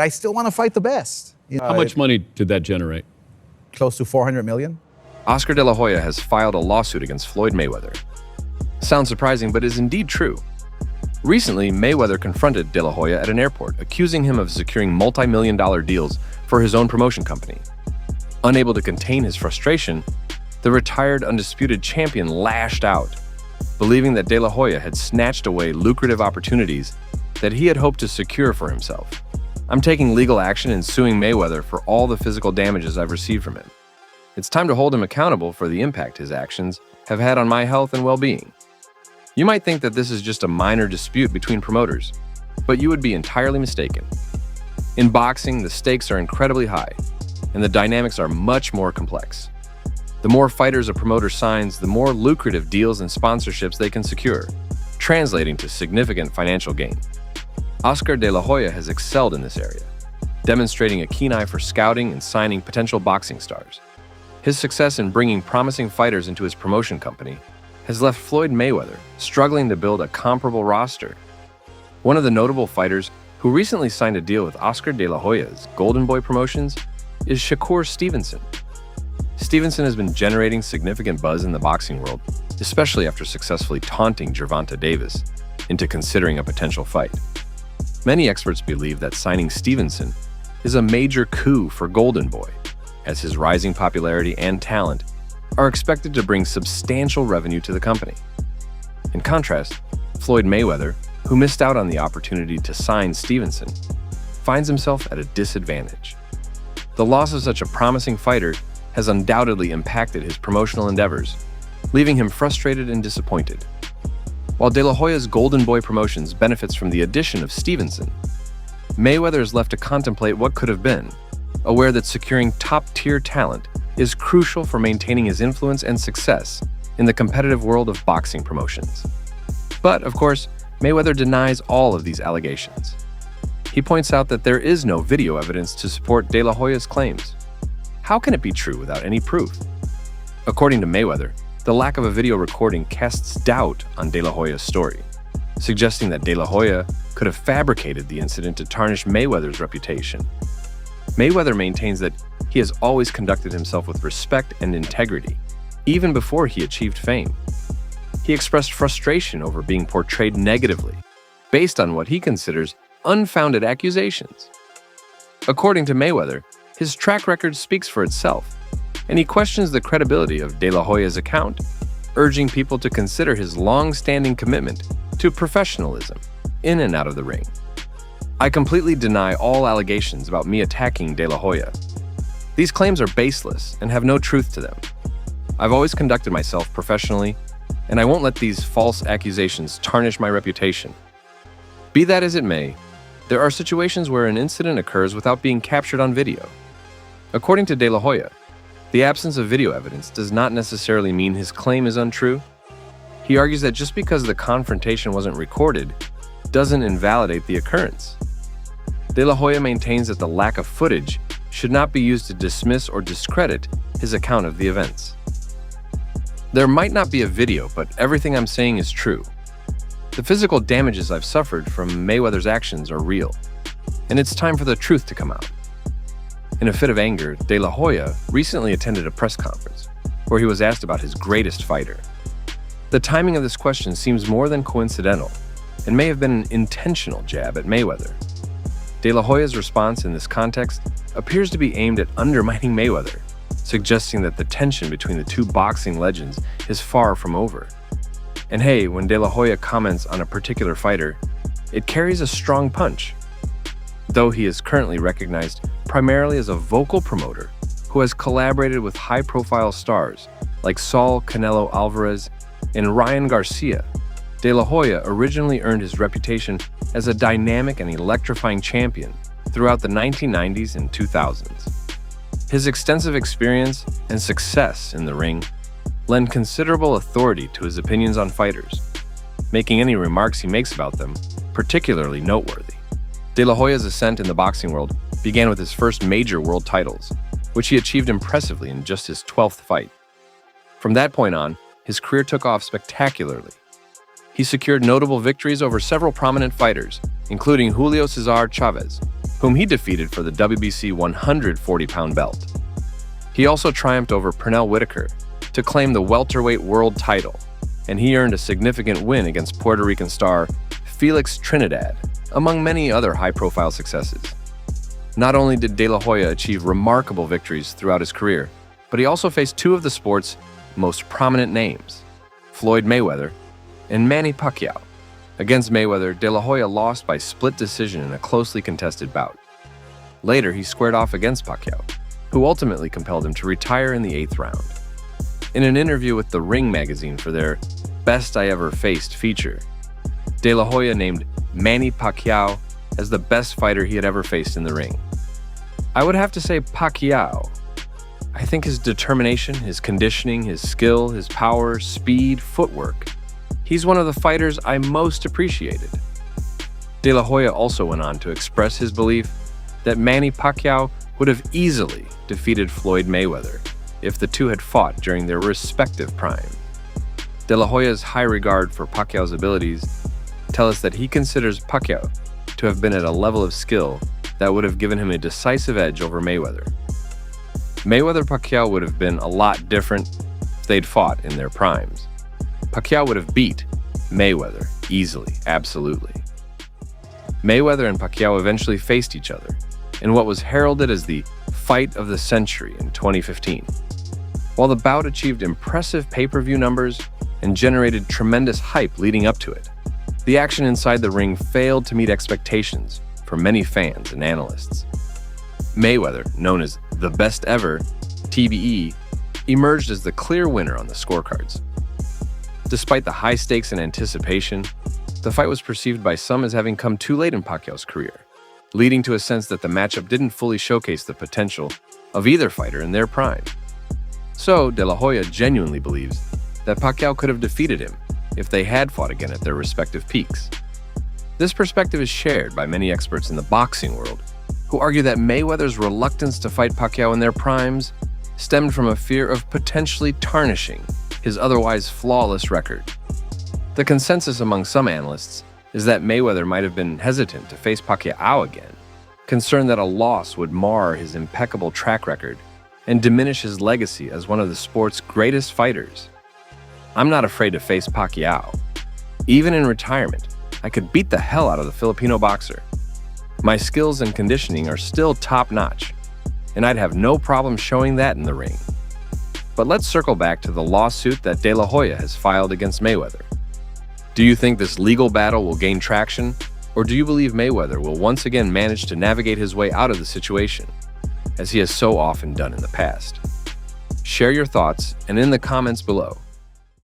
I still want to fight the best. How much money did that generate? Close to 400 million. Oscar De La Hoya has filed a lawsuit against Floyd Mayweather. Sounds surprising, but is indeed true. Recently, Mayweather confronted De La Hoya at an airport, accusing him of securing multi-million-dollar deals for his own promotion company. Unable to contain his frustration, the retired undisputed champion lashed out, believing that De La Hoya had snatched away lucrative opportunities that he had hoped to secure for himself. "I'm taking legal action and suing Mayweather for all the physical damages I've received from him. It's time to hold him accountable for the impact his actions have had on my health and well-being." You might think that this is just a minor dispute between promoters, but you would be entirely mistaken. In boxing, the stakes are incredibly high, and the dynamics are much more complex. The more fighters a promoter signs, the more lucrative deals and sponsorships they can secure, translating to significant financial gain. Oscar De La Hoya has excelled in this area, demonstrating a keen eye for scouting and signing potential boxing stars. His success in bringing promising fighters into his promotion company has left Floyd Mayweather struggling to build a comparable roster. One of the notable fighters who recently signed a deal with Oscar De La Hoya's Golden Boy Promotions is Shakur Stevenson. Stevenson has been generating significant buzz in the boxing world, especially after successfully taunting Gervonta Davis into considering a potential fight. Many experts believe that signing Stevenson is a major coup for Golden Boy, as his rising popularity and talent are expected to bring substantial revenue to the company. In contrast, Floyd Mayweather, who missed out on the opportunity to sign Stevenson, finds himself at a disadvantage. The loss of such a promising fighter has undoubtedly impacted his promotional endeavors, leaving him frustrated and disappointed. While De La Hoya's Golden Boy Promotions benefits from the addition of Stevenson, Mayweather is left to contemplate what could have been, aware that securing top-tier talent is crucial for maintaining his influence and success in the competitive world of boxing promotions. But, of course, Mayweather denies all of these allegations. He points out that there is no video evidence to support De La Hoya's claims. How can it be true without any proof? According to Mayweather, the lack of a video recording casts doubt on De La Hoya's story, suggesting that De La Hoya could have fabricated the incident to tarnish Mayweather's reputation. Mayweather maintains that he has always conducted himself with respect and integrity, even before he achieved fame. He expressed frustration over being portrayed negatively, based on what he considers unfounded accusations. According to Mayweather, his track record speaks for itself, and he questions the credibility of De La Hoya's account, urging people to consider his long-standing commitment to professionalism in and out of the ring. "I completely deny all allegations about me attacking De La Hoya. These claims are baseless and have no truth to them. I've always conducted myself professionally, and I won't let these false accusations tarnish my reputation." Be that as it may, there are situations where an incident occurs without being captured on video. According to De La Hoya, the absence of video evidence does not necessarily mean his claim is untrue. He argues that just because the confrontation wasn't recorded doesn't invalidate the occurrence. De La Hoya maintains that the lack of footage should not be used to dismiss or discredit his account of the events. "There might not be a video, but everything I'm saying is true. The physical damages I've suffered from Mayweather's actions are real, and it's time for the truth to come out." In a fit of anger, De La Hoya recently attended a press conference where he was asked about his greatest fighter. The timing of this question seems more than coincidental and may have been an intentional jab at Mayweather. De La Hoya's response in this context appears to be aimed at undermining Mayweather, suggesting that the tension between the two boxing legends is far from over. And hey, when De La Hoya comments on a particular fighter, it carries a strong punch. Though he is currently recognized primarily as a vocal promoter who has collaborated with high-profile stars like Saul Canelo Alvarez and Ryan Garcia, De La Hoya originally earned his reputation as a dynamic and electrifying champion throughout the 1990s and 2000s. His extensive experience and success in the ring lend considerable authority to his opinions on fighters, making any remarks he makes about them particularly noteworthy. De La Hoya's ascent in the boxing world began with his first major world titles, which he achieved impressively in just his 12th fight. From that point on, his career took off spectacularly. He secured notable victories over several prominent fighters, including Julio Cesar Chavez, whom he defeated for the WBC 140-pound belt. He also triumphed over Pernell Whitaker to claim the welterweight world title, and he earned a significant win against Puerto Rican star Felix Trinidad, among many other high-profile successes. Not only did De La Hoya achieve remarkable victories throughout his career, but he also faced two of the sport's most prominent names, Floyd Mayweather and Manny Pacquiao. Against Mayweather, De La Hoya lost by split decision in a closely contested bout. Later, he squared off against Pacquiao, who ultimately compelled him to retire in the 8th round. In an interview with The Ring magazine for their Best I Ever Faced feature, De La Hoya named Manny Pacquiao as the best fighter he had ever faced in the ring. I would have to say Pacquiao. I think his determination, his conditioning, his skill, his power, speed, footwork, he's one of the fighters I most appreciated. De La Hoya also went on to express his belief that Manny Pacquiao would have easily defeated Floyd Mayweather if the two had fought during their respective prime. De La Hoya's high regard for Pacquiao's abilities tell us that he considers Pacquiao to have been at a level of skill that would have given him a decisive edge over Mayweather. Mayweather-Pacquiao would have been a lot different if they'd fought in their primes. Pacquiao would have beat Mayweather easily, absolutely. Mayweather and Pacquiao eventually faced each other in what was heralded as the fight of the century in 2015. While the bout achieved impressive pay-per-view numbers and generated tremendous hype leading up to it, the action inside the ring failed to meet expectations for many fans and analysts. Mayweather, known as the best ever, TBE, emerged as the clear winner on the scorecards. Despite the high stakes and anticipation, the fight was perceived by some as having come too late in Pacquiao's career, leading to a sense that the matchup didn't fully showcase the potential of either fighter in their prime. So, De La Hoya genuinely believes that Pacquiao could have defeated him if they had fought again at their respective peaks. This perspective is shared by many experts in the boxing world, who argue that Mayweather's reluctance to fight Pacquiao in their primes stemmed from a fear of potentially tarnishing his otherwise flawless record. The consensus among some analysts is that Mayweather might have been hesitant to face Pacquiao again, concerned that a loss would mar his impeccable track record and diminish his legacy as one of the sport's greatest fighters. I'm not afraid to face Pacquiao. Even in retirement, I could beat the hell out of the Filipino boxer. My skills and conditioning are still top-notch, and I'd have no problem showing that in the ring. But let's circle back to the lawsuit that De La Hoya has filed against Mayweather. Do you think this legal battle will gain traction, or do you believe Mayweather will once again manage to navigate his way out of the situation, as he has so often done in the past? Share your thoughts and in the comments below.